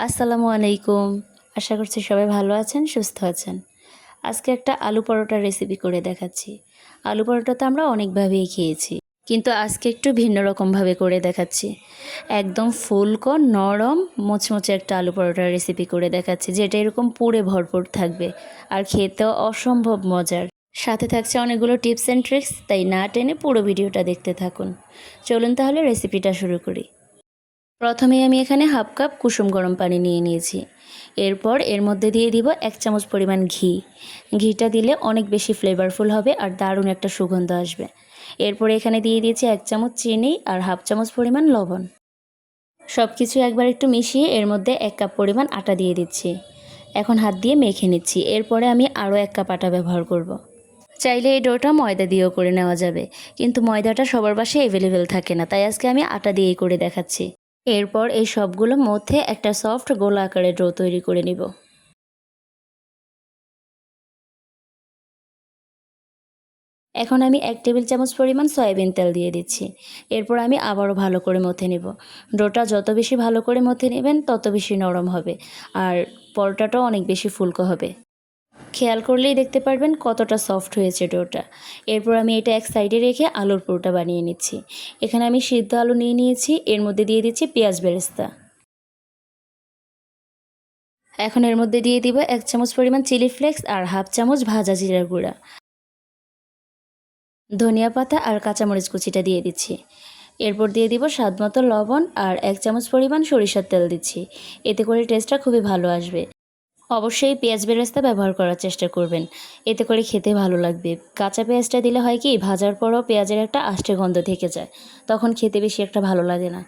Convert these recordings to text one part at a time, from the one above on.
আসসালামু আলাইকুম। আশা করছি সবাই ভালো আছেন, সুস্থ আছেন। আজকে একটা আলু পরোটার রেসিপি করে দেখাচ্ছি। আলু পরোটা তো আমরা অনেকভাবেই খেয়েছি, কিন্তু আজকে একটু ভিন্ন রকমভাবে করে দেখাচ্ছি। একদম ফুলকো নরম মুচমুচে একটা আলু পরোটার রেসিপি করে দেখাচ্ছি, যেটা এরকম পুরে ভরপুর থাকবে আর খেতেও অসম্ভব মজার। সাথে থাকছে অনেকগুলো টিপস অ্যান্ড ট্রিক্স, তাই না টেনে পুরো ভিডিওটা দেখতে থাকুন। চলুন তাহলে রেসিপিটা শুরু করি। প্রথমে আমি এখানে হাফ কাপ কুসুম গরম পানি নিয়ে নিয়েছি। এরপর এর মধ্যে দিয়ে দিব 1 চামচ পরিমাণ ঘি। ঘিটা দিলে অনেক বেশি ফ্লেভারফুল হবে আর দারুণ একটা সুগন্ধ আসবে। এরপর এখানে দিয়ে দিয়েছি 1 চামচ চিনি আর হাফ চামচ পরিমাণ লবণ। সব কিছু একবার একটু মিশিয়ে এর মধ্যে 1 কাপ পরিমাণ আটা দিয়ে দিচ্ছি। এখন হাত দিয়ে মেখে নিচ্ছি। এরপরে আমি আরও 1 কাপ আটা ব্যবহার করব। চাইলে এই ডোটা ময়দা দিয়েও করে নেওয়া যাবে, কিন্তু ময়দাটা সবার বাসায় অ্যাভেলেবেল থাকে না, তাই আজকে আমি আটা দিয়েই করে দেখাচ্ছি। এরপর এই সবগুলোর মধ্যে একটা সফট গোলা আকারের ডো তৈরি করে নিব। এখন আমি 1 টেবিল চামচ পরিমাণ সয়াবিন তেল দিয়ে দিচ্ছি। এরপর আমি আবারও ভালো করে মথে নেব। ডোটা যত বেশি ভালো করে মথে নেবেন তত বেশি নরম হবে আর পরোটাটাও অনেক বেশি ফুলকো হবে। খেয়াল করলেই দেখতে পারবেন কতটা সফট হয়েছে ডোটা। এরপর আমি এটা এক সাইডে রেখে আলুর পুরোটা বানিয়ে নিচ্ছি। এখানে আমি সিদ্ধ আলু নিয়ে নিয়েছি, এর মধ্যে দিয়ে দিচ্ছি পেঁয়াজ বেরেস্তা। এখন এর মধ্যে দিয়ে দিব 1 চামচ পরিমাণ চিলি ফ্লেক্স আর হাফ চামচ ভাজা জিরার গুঁড়া। ধনিয়া পাতা আর কাঁচামরিচ কুচিটা দিয়ে দিচ্ছি। এরপর দিয়ে দিব স্বাদমতো লবণ আর 1 চামচ পরিমাণ সরিষার তেল দিচ্ছি। এতে করে টেস্টটা খুবই ভালো আসবে। অবশ্যই পেঁয়াজ বেরেস্তা ব্যবহার করার চেষ্টা করবেন, এতে করে খেতে ভালো লাগবে। কাঁচা পেঁয়াজটা দিলে হয় কি, ভাজার পরও পেঁয়াজের একটা আষ্টে গন্ধ থেকে যায়, তখন খেতে বেশি একটা ভালো লাগে না।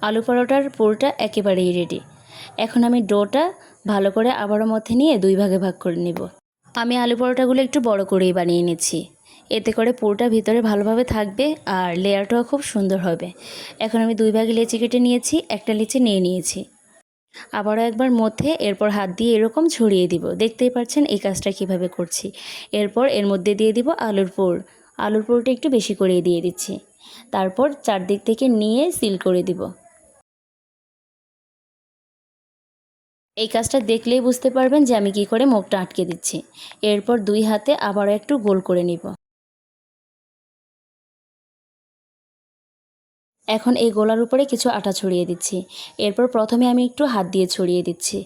আলু পরোটার পুরটা একেবারেই রেডি। এখন আমি ডোটা ভালো করে আবারও মথে নিয়ে 2 ভাগে ভাগ করে নিব। আমি আলু পরোটাগুলো একটু বড় করেই বানিয়ে নিচ্ছি, এতে করে পুরটা ভিতরে ভালোভাবে থাকবে আর লেয়ারটাও খুব সুন্দর হবে। এখন আমি 2 ভাগে লেচি কেটে নিয়েছি, একটা লেচি নিয়ে নিয়েছি। আবারও একবার মধ্যে এরপর হাত দিয়ে এরকম ছড়িয়ে দিব। দেখতেই পাচ্ছেন এই কাজটা কিভাবে করছি। এরপর এর মধ্যে দিয়ে দিব আলুর পুর। আলুর পুরটা একটু বেশি করে দিয়ে দিচ্ছি। তারপর চারদিক থেকে নিয়ে সিল করে দিব। এই কাজটা দেখলেই বুঝতে পারবেন যে আমি কি করে মুখটা আটকে দিচ্ছি। এরপর 2 হাতে আবারও একটু গোল করে নিব। এখন এই গোলার উপরে কিছু আটা ছড়িয়ে দিচ্ছি। এরপর প্রথমে আমি একটু হাত দিয়ে ছড়িয়ে দিচ্ছি।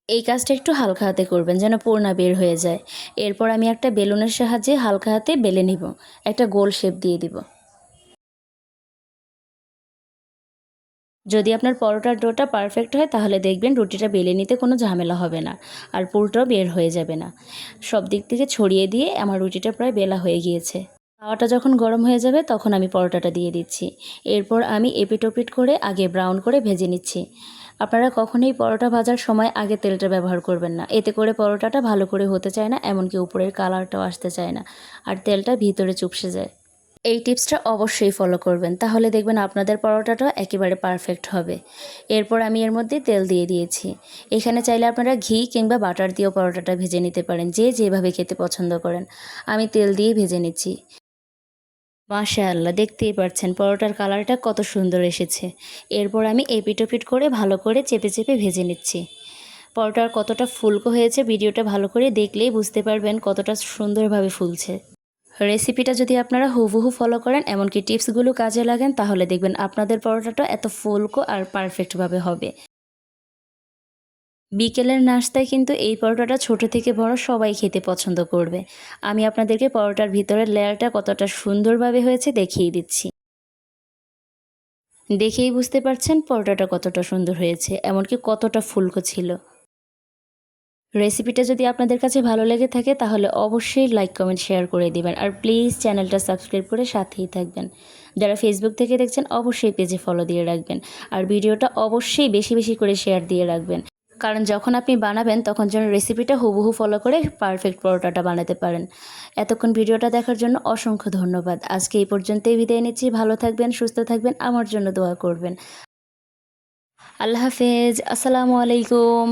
এই কাজটা একটু হালকা হাতে করবেন যেন পুর না বের হয়ে যায়। এরপর আমি একটা বেলুনের সাহায্যে হালকা হাতে বেলে নিব, একটা গোল শেপ দিয়ে দিব। যদি আপনার পরোটার ডোটা পারফেক্ট হয় তাহলে দেখবেন রুটিটা বেলে নিতে কোনো ঝামেলা হবে না আর পুরটাও বের হয়ে যাবে না। সব দিক থেকে ছড়িয়ে দিয়ে আমার রুটিটা প্রায় বেলা হয়ে গিয়েছে। তাওয়াটা যখন গরম হয়ে যাবে তখন আমি পরোটাটা দিয়ে দিচ্ছি। এরপর আমি এপিট ওপিট করে আগে ব্রাউন করে ভেজে নিচ্ছি। আপনারা কখনোই পরোটা ভাজার সময় আগে তেলটা ব্যবহার করবেন না, এতে করে পরোটাটা ভালো করে হতে চায় না, এমনকি উপরের কালারটাও আসতে চায় না আর তেলটা ভিতরে চুপসে যায়। এই টিপসটা অবশ্যই ফলো করবেন, তাহলে দেখবেন আপনাদের পরোটাটা একেবারে পারফেক্ট হবে। এরপর আমি এর মধ্যে তেল দিয়ে দিয়েছি। এখানে চাইলে আপনারা ঘি কিংবা বাটার দিয়েও পরোটাটা ভেজে নিতে পারেন, যে যেভাবে খেতে পছন্দ করেন। আমি তেল দিয়ে ভেজে নিচ্ছি। মাশাআল্লাহ, দেখতেই পাচ্ছেন পরোটার কালারটা কত সুন্দর এসেছে। এরপর আমি এপিট ওপিট করে ভালো করে চেপে চেপে ভেজে নিচ্ছি। পরোটার কতটা ফুলকো হয়েছে ভিডিওটা ভালো করে দেখলেই বুঝতে পারবেন কতটা সুন্দরভাবে ফুলছে। রেসিপিটা যদি আপনারা হুবহু ফলো করেন, এমনকি টিপসগুলো কাজে লাগেন, তাহলে দেখবেন আপনাদের পরোটাটা এত ফুলকো আর পারফেক্টভাবে হবে। বিকেলের নাস্তায় কিন্তু এই পরোটাটা ছোট থেকে বড় সবাই খেতে পছন্দ করবে। আমি আপনাদেরকে পরোটার ভিতরের লেয়ারটা কতটা সুন্দরভাবে হয়েছে দেখিয়ে দিচ্ছি। দেখেই বুঝতে পারছেন পরোটাটা কতটা সুন্দর হয়েছে, এমনকি কতটা ফুলকো ছিল। রেসিপিটা যদি আপনাদের কাছে ভালো লেগে থাকে তাহলে অবশ্যই লাইক কমেন্ট শেয়ার করে দিবেন আর প্লিজ চ্যানেলটা সাবস্ক্রাইব করে সাথেই থাকবেন। যারা ফেসবুক থেকে দেখছেন অবশ্যই পেজে ফলো দিয়ে রাখবেন আর ভিডিওটা অবশ্যই বেশি বেশি করে শেয়ার দিয়ে রাখবেন, কারণ যখন আপনি বানাবেন তখন যেন রেসিপিটা হুবহু ফলো করে পারফেক্ট পরোটাটা বানাতে পারেন। এতক্ষণ ভিডিওটা দেখার জন্য অসংখ্য ধন্যবাদ। আজকে এই পর্যন্তই বিদায় নিচ্ছি। ভালো থাকবেন, সুস্থ থাকবেন, আমার জন্য দোয়া করবেন। আল্লাহ হাফেজ। আসসালামু আলাইকুম।